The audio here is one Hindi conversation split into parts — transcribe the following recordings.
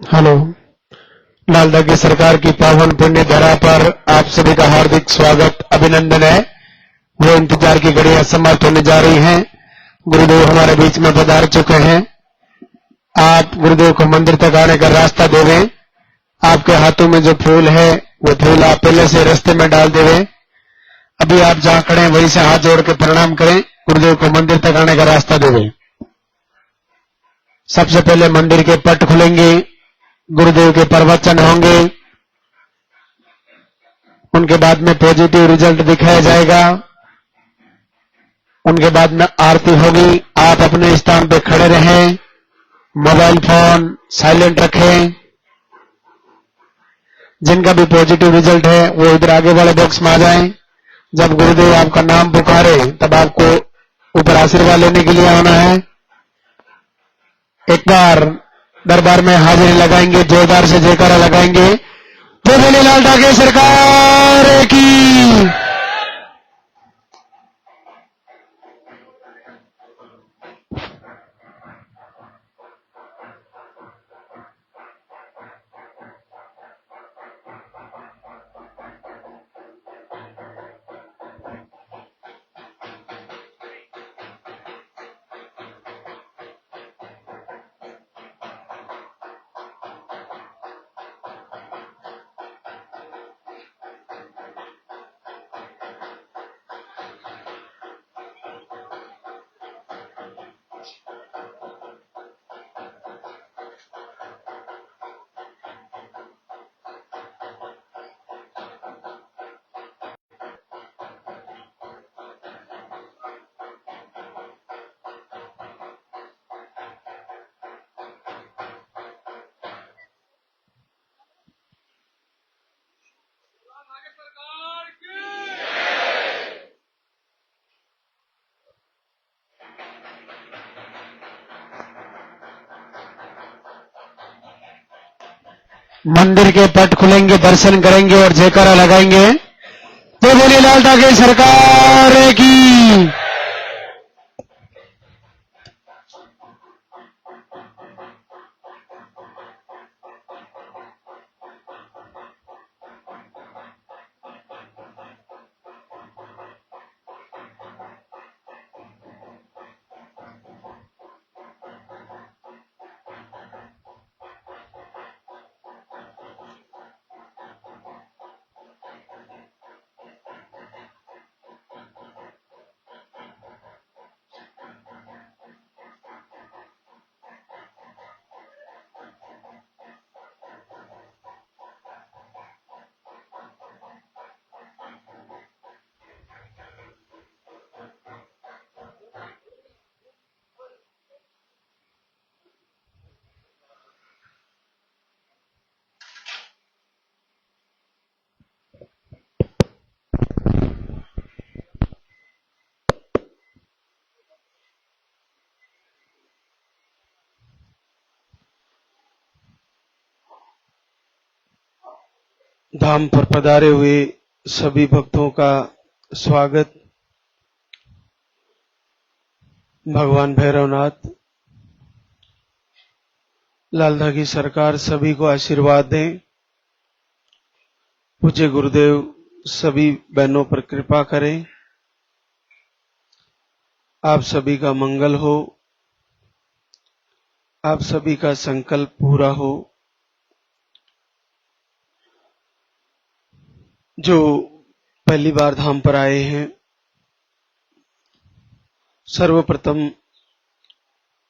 हेलो। लालदा की सरकार की पावन पुण्य धरा पर आप सभी का हार्दिक स्वागत अभिनंदन है। वो इंतजार की घड़ियां समाप्त होने जा रही हैं। गुरुदेव हमारे बीच में पधार चुके हैं। आप गुरुदेव को मंदिर तक आने का रास्ता देवें। आपके हाथों में जो फूल है वो फूल आप पहले से रास्ते में डाल देवें। अभी आप जहां खड़े हैं वहीं से हाथ जोड़ के प्रणाम करें। गुरुदेव को मंदिर तक आने का रास्ता देवें। सबसे पहले मंदिर के पट खुलेंगे, गुरुदेव के प्रवचन होंगे, उनके बाद में पॉजिटिव रिजल्ट दिखाया जाएगा, उनके बाद में आरती होगी। आप अपने स्थान पे खड़े रहें, मोबाइल फोन साइलेंट रखें। जिनका भी पॉजिटिव रिजल्ट है वो इधर आगे वाले बॉक्स में आ जाएं। जब गुरुदेव आपका नाम पुकारे तब आपको ऊपर आशीर्वाद लेने के लिए आना है। एक बार दरबार में हाजिरी लगाएंगे, जोरदार से जयकारा लगाएंगे। तो बोले लालदा की सरकार की। मंदिर के पट खुलेंगे, दर्शन करेंगे और जयकारा लगाएंगे। तो बोले लालदा की सरकार की। धाम पर पधारे हुए सभी भक्तों का स्वागत। भगवान भैरवनाथ, लालदा की सरकार सभी को आशीर्वाद दें। पूज्य गुरुदेव सभी बहनों पर कृपा करें। आप सभी का मंगल हो, आप सभी का संकल्प पूरा हो। जो पहली बार धाम पर आए हैं, सर्वप्रथम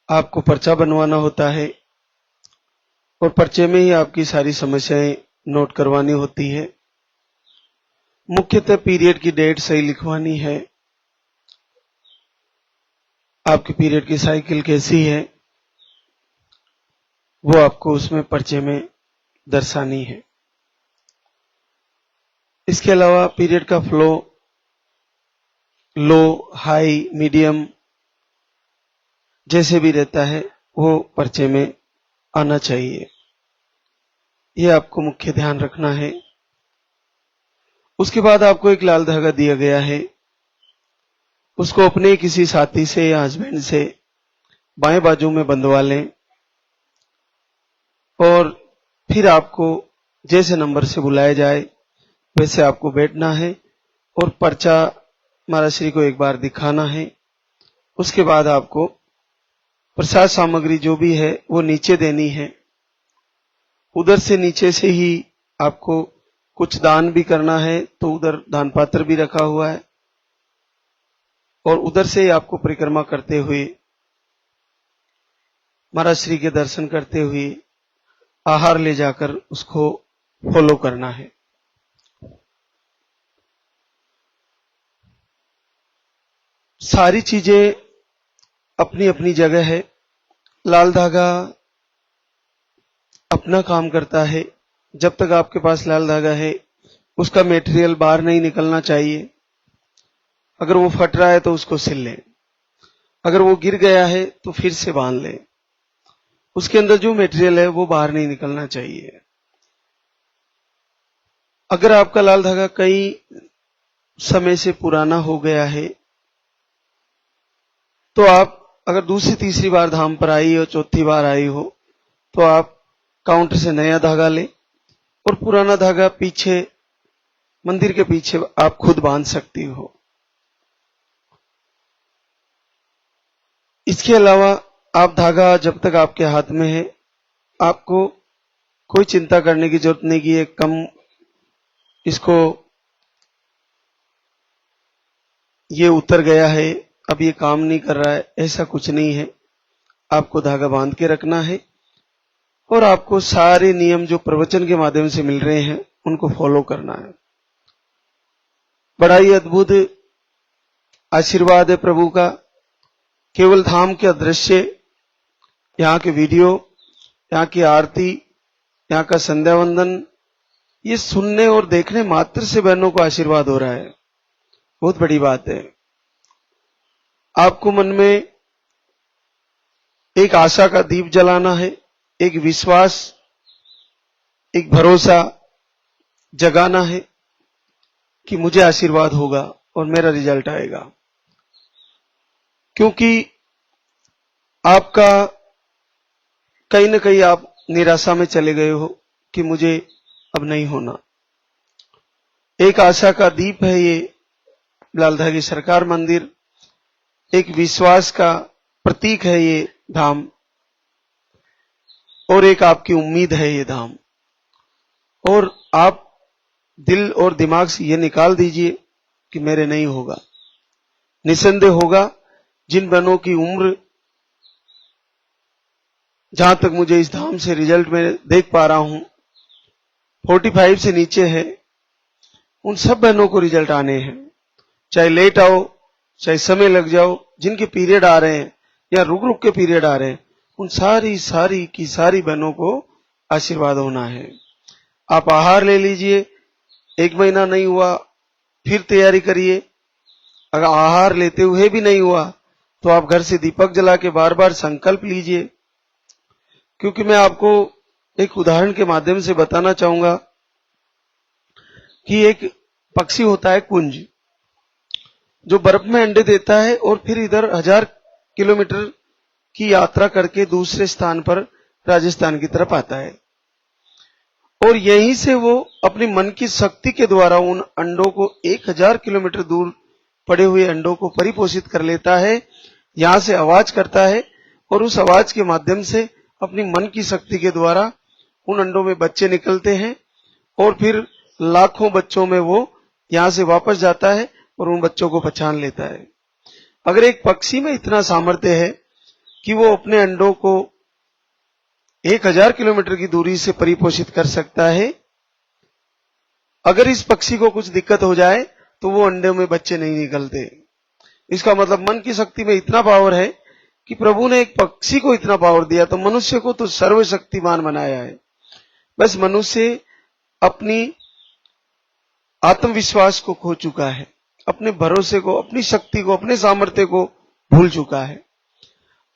आपको पर्चा बनवाना होता है और पर्चे में ही आपकी सारी समस्याएं नोट करवानी होती है। मुख्यतः पीरियड की डेट सही लिखवानी है, आपकी पीरियड की साइकिल कैसी है, वो आपको उसमें पर्चे में दर्शानी है। इसके अलावा पीरियड का फ्लो लो, हाई, मीडियम जैसे भी रहता है वो पर्चे में आना चाहिए। ये आपको मुख्य ध्यान रखना है। उसके बाद आपको एक लाल धागा दिया गया है, उसको अपने किसी साथी से या हस्बैंड से बाएं बाजू में बंधवा लें और फिर आपको जैसे नंबर से बुलाया जाए वैसे आपको बैठना है और पर्चा महाराज श्री को एक बार दिखाना है। उसके बाद आपको प्रसाद सामग्री जो भी है वो नीचे देनी है। उधर से नीचे से ही आपको कुछ दान भी करना है, तो उधर दान पात्र भी रखा हुआ है और उधर से ही आपको परिक्रमा करते हुए महाराज श्री के दर्शन करते हुए आहार ले जाकर उसको फॉलो करना है। सारी चीजें अपनी अपनी जगह है। लाल धागा अपना काम करता है। जब तक आपके पास लाल धागा है उसका मटेरियल बाहर नहीं निकलना चाहिए। अगर वो फट रहा है तो उसको सिल लें, अगर वो गिर गया है तो फिर से बांध लें। उसके अंदर जो मटेरियल है वो बाहर नहीं निकलना चाहिए। अगर आपका लाल धागा कई समय से पुराना हो गया है तो आप अगर दूसरी तीसरी बार धाम पर आई हो, चौथी बार आई हो, तो आप काउंटर से नया धागा लें और पुराना धागा पीछे मंदिर के पीछे आप खुद बांध सकती हो। इसके अलावा आप धागा जब तक आपके हाथ में है आपको कोई चिंता करने की जरूरत नहीं कि ये कम, इसको ये उतर गया है, अब ये काम नहीं कर रहा है, ऐसा कुछ नहीं है। आपको धागा बांध के रखना है और आपको सारे नियम जो प्रवचन के माध्यम से मिल रहे हैं उनको फॉलो करना है। बड़ा ही अद्भुत आशीर्वाद है प्रभु का। केवल धाम के अदृश्य, यहाँ के वीडियो, यहाँ की आरती, यहाँ का संध्या वंदन, ये सुनने और देखने मात्र से बहनों को आशीर्वाद हो रहा है। बहुत बड़ी बात है। आपको मन में एक आशा का दीप जलाना है, एक विश्वास, एक भरोसा जगाना है कि मुझे आशीर्वाद होगा और मेरा रिजल्ट आएगा। क्योंकि आपका कहीं ना कहीं आप निराशा में चले गए हो कि मुझे अब नहीं होना। एक आशा का दीप है ये लाल धागे सरकार मंदिर, एक विश्वास का प्रतीक है ये धाम और एक आपकी उम्मीद है ये धाम। और आप दिल और दिमाग से ये निकाल दीजिए कि मेरे नहीं होगा। निसंदेह होगा। जिन बहनों की उम्र जहां तक मुझे इस धाम से रिजल्ट में देख पा रहा हूं 45 से नीचे है, उन सब बहनों को रिजल्ट आने हैं। चाहे लेट आओ, चाहे समय लग जाओ, जिनके पीरियड आ रहे हैं या रुक रुक के पीरियड आ रहे हैं, उन सारी की सारी बहनों को आशीर्वाद होना है। आप आहार ले लीजिए। 1 महीना नहीं हुआ फिर तैयारी करिए। अगर आहार लेते हुए भी नहीं हुआ तो आप घर से दीपक जला के बार बार संकल्प लीजिए। क्योंकि मैं आपको एक उदाहरण के माध्यम से बताना चाहूंगा कि एक पक्षी होता है कुंज, जो बर्फ में अंडे देता है और फिर इधर 1000 किलोमीटर की यात्रा करके दूसरे स्थान पर राजस्थान की तरफ आता है और यहीं से वो अपनी मन की शक्ति के द्वारा उन अंडों को 1000 किलोमीटर दूर पड़े हुए अंडों को परिपोषित कर लेता है। यहां से आवाज करता है और उस आवाज के माध्यम से अपनी मन की शक्ति के द्वारा उन अंडों में बच्चे निकलते हैं और फिर लाखों बच्चों में वो यहां से वापस जाता है और उन बच्चों को पहचान लेता है। अगर एक पक्षी में इतना सामर्थ्य है कि वो अपने अंडों को 1000 किलोमीटर की दूरी से परिपोषित कर सकता है, अगर इस पक्षी को कुछ दिक्कत हो जाए तो वो अंडे में बच्चे नहीं निकलते। इसका मतलब मन की शक्ति में इतना पावर है कि प्रभु ने एक पक्षी को इतना पावर दिया तो मनुष्य को तो सर्वशक्तिमान बनाया है। बस मनुष्य अपनी आत्मविश्वास को खो चुका है, अपने भरोसे को, अपनी शक्ति को, अपने सामर्थ्य को भूल चुका है।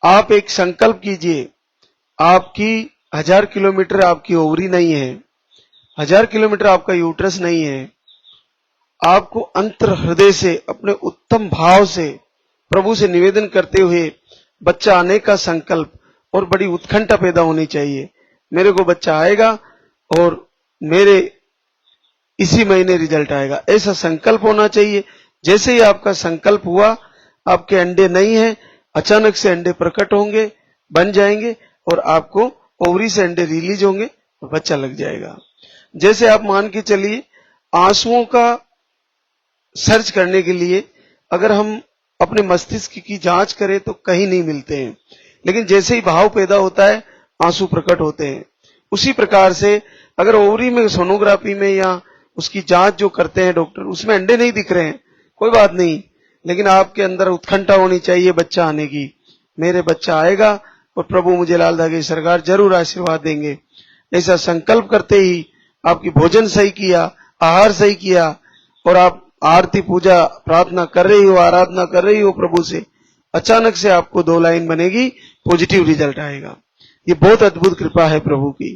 आप एक संकल्प कीजिए, आपकी 1000 किलोमीटर आपकी ओवरी नहीं है, 1000 किलोमीटर आपका यूट्रस नहीं है। आपको अंतर हृदय से, अपने उत्तम भाव से प्रभु से निवेदन करते हुए बच्चा आने का संकल्प और बड़ी उत्कंठा पैदा होनी चाहिए। मेरे को बच्चा आएगा और मेरे इसी महीने रिजल्ट आएगा, ऐसा संकल्प होना चाहिए। जैसे ही आपका संकल्प हुआ, आपके अंडे नहीं है, अचानक से अंडे प्रकट होंगे, बन जाएंगे और आपको ओवरी से अंडे रिलीज होंगे और बच्चा लग जाएगा। जैसे आप मान के चलिए, आंसुओं का सर्च करने के लिए अगर हम अपने मस्तिष्क की जांच करें तो कहीं नहीं मिलते हैं, लेकिन जैसे ही भाव पैदा होता है आंसू प्रकट होते हैं। उसी प्रकार से अगर ओवरी में सोनोग्राफी में या उसकी जांच जो करते हैं डॉक्टर, उसमें अंडे नहीं दिख रहे हैं, कोई बात नहीं, लेकिन आपके अंदर उत्कंठा होनी चाहिए बच्चा आने की। मेरे बच्चा आएगा और प्रभु मुझे लाल धागे सरकार जरूर आशीर्वाद देंगे। ऐसा संकल्प करते ही आपकी भोजन सही किया, आहार सही किया और आप आरती पूजा प्रार्थना कर रही हो, आराधना कर रही हो प्रभु से, अचानक से आपको 2 लाइन बनेगी, पॉजिटिव रिजल्ट आएगा। ये बहुत अद्भुत कृपा है प्रभु की।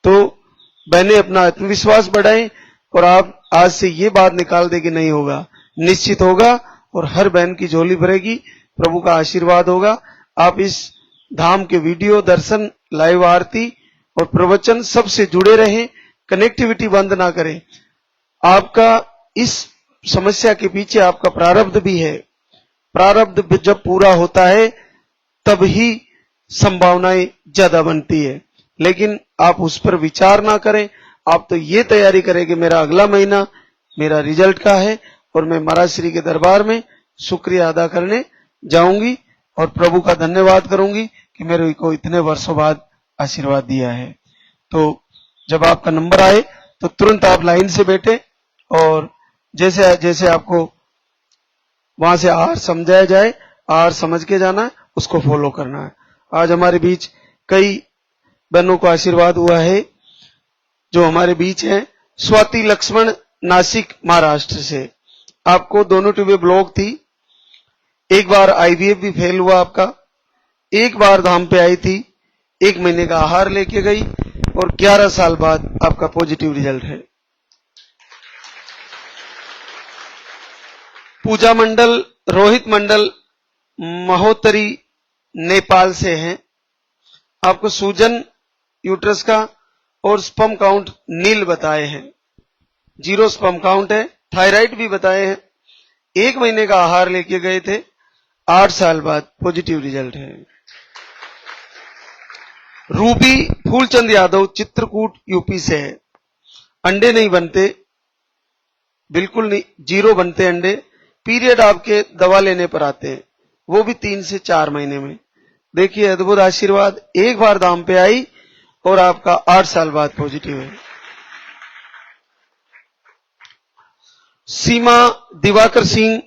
तो बहने अपना आत्मविश्वास बढ़ाएं और आप आज से ये बात निकाल दे कि नहीं होगा, निश्चित होगा और हर बहन की झोली भरेगी, प्रभु का आशीर्वाद होगा। आप इस धाम के वीडियो दर्शन, लाइव आरती और प्रवचन सबसे जुड़े रहें, कनेक्टिविटी बंद ना करें। आपका इस समस्या के पीछे आपका प्रारब्ध भी है। प्रारब्ध जब पूरा होता है तब ही संभावनाएं ज्यादा बनती है, लेकिन आप उस पर विचार ना करें। आप तो ये तैयारी करें कि मेरा अगला महीना मेरा रिजल्ट का है और मैं महाराज श्री के दरबार में शुक्रिया अदा करने जाऊंगी और प्रभु का धन्यवाद करूंगी कि मेरे को इतने वर्षों बाद आशीर्वाद दिया है। तो जब आपका नंबर आए तो तुरंत आप लाइन से बैठे और जैसे जैसे आपको वहां से आहार समझाया जाए, आहार समझ के जाना है, उसको फॉलो करना है। आज हमारे बीच कई बहनों को आशीर्वाद हुआ है जो हमारे बीच हैं। स्वाति लक्ष्मण, नासिक महाराष्ट्र से, आपको दोनों ट्यूबें ब्लॉक थी, एक बार आईवीएफ भी फेल हुआ आपका, एक बार धाम पे आई थी, 1 महीने का आहार लेके गई और 11 साल बाद आपका पॉजिटिव रिजल्ट है। पूजा मंडल, रोहित मंडल महोत्तरी नेपाल से हैं। आपको सूजन यूट्रस का और स्पर्म काउंट नील बताए हैं, 0 स्पर्म काउंट है। थायराइड भी बताए हैं। 1 महीने का आहार लेके गए थे, 8 साल बाद पॉजिटिव रिजल्ट है। रूबी फूलचंद यादव चित्रकूट यूपी से है। अंडे नहीं बनते, बिल्कुल नहीं, 0 बनते अंडे। पीरियड आपके दवा लेने पर आते हैं, वो भी 3 से 4 महीने में। देखिए अद्भुत आशीर्वाद, एक बार दाम पे आई और आपका 8 साल बाद पॉजिटिव है। सीमा दिवाकर सिंह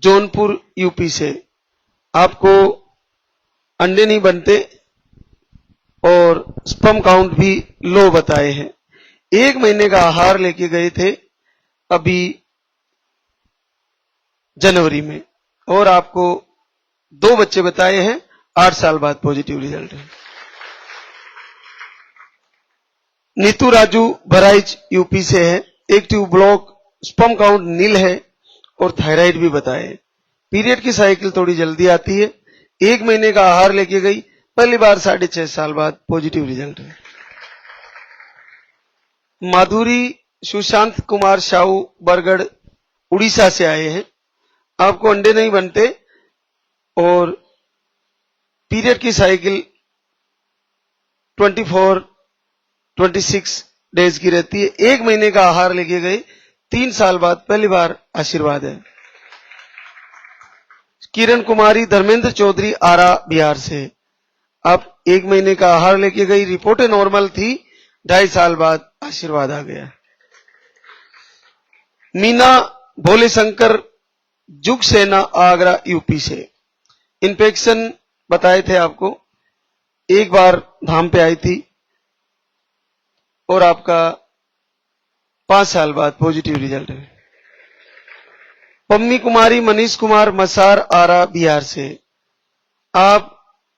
जौनपुर यूपी से, आपको अंडे नहीं बनते और स्पर्म काउंट भी लो बताए हैं। 1 महीने का आहार लेके गए थे अभी जनवरी में और आपको 2 बच्चे बताए हैं, 8 साल बाद पॉजिटिव रिजल्ट है। नीतू राजू बहराइच यूपी से है। 1 ट्यूब ब्लॉक, स्पर्म काउंट नील है और थायराइड भी बताए। पीरियड की साइकिल थोड़ी जल्दी आती है। 1 महीने का आहार लेके गई, पहली बार 6.5 साल बाद पॉजिटिव रिजल्ट है। माधुरी सुशांत कुमार साहू बरगढ़ उड़ीसा से आए हैं। आपको अंडे नहीं बनते और पीरियड की साइकिल 24-26 डेज की रहती है। 1 महीने का आहार लेके गए, 3 साल बाद पहली बार आशीर्वाद है। किरण कुमारी धर्मेंद्र चौधरी आरा बिहार से, आप 1 महीने का आहार लेके गई, रिपोर्टें नॉर्मल थी, 2.5 साल बाद आशीर्वाद आ गया। मीना भोले शंकर जुग सेना आगरा यूपी से, इन्फेक्शन बताए थे आपको, एक बार धाम पे आई थी और आपका 5 साल बाद पॉजिटिव रिजल्ट है। पम्मी कुमारी मनीष कुमार मसार आरा बिहार से, आप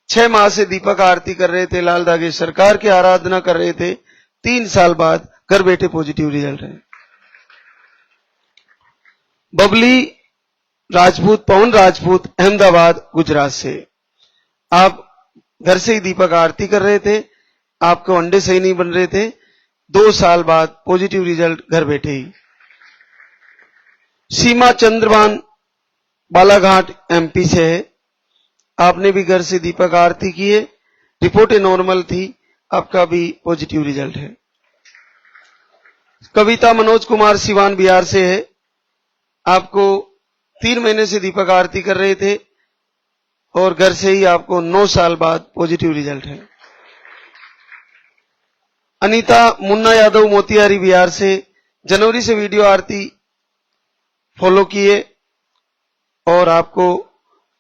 6 माह से दीपक आरती कर रहे थे, लाल धागे सरकार की आराधना कर रहे थे, 3 साल बाद घर बैठे पॉजिटिव रिजल्ट है। बबली राजपूत, पवन राजपूत अहमदाबाद गुजरात से, आप घर से ही दीपक आरती कर रहे थे, आपको अंडे सही नहीं बन रहे थे, 2 साल बाद पॉजिटिव रिजल्ट घर बैठे ही। सीमा चंद्रबान बालाघाट एमपी से है, आपने भी घर से दीपक आरती की है, रिपोर्टें नॉर्मल थी, आपका भी पॉजिटिव रिजल्ट है। कविता मनोज कुमार सिवान बिहार से है, आपको 3 महीने से दीपक आरती कर रहे थे और घर से ही आपको 9 साल बाद पॉजिटिव रिजल्ट है। अनीता मुन्ना यादव मोतिहारी बिहार से, जनवरी से वीडियो आरती फॉलो किए और आपको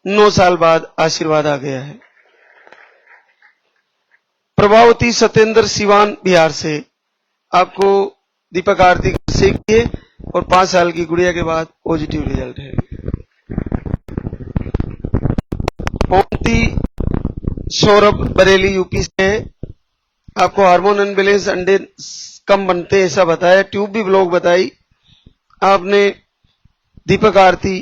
9 साल बाद आशीर्वाद आ गया है। प्रभावती सत्येंद्र सिवान बिहार से, आपको दीपक आरती से किए और 5 साल की गुड़िया के बाद पॉजिटिव रिजल्ट है। ओमती सौरभ बरेली यूपी से है, आपको हार्मोन अनबैलेंस, अंडे कम बनते ऐसा बताया, ट्यूब भी ब्लॉक बताई, आपने दीपक आरती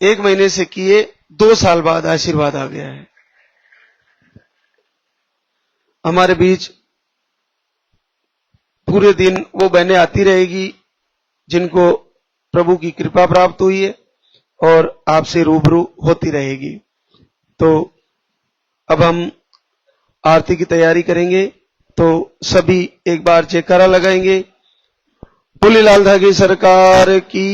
1 महीने से किए, 2 साल बाद आशीर्वाद आ गया है। हमारे बीच पूरे दिन वो बहनें आती रहेगी जिनको प्रभु की कृपा प्राप्त हुई है और आपसे रूबरू होती रहेगी। तो अब हम आरती की तैयारी करेंगे, तो सभी एक बार जयकारा लगाएंगे। बोले लाल धागे सरकार की।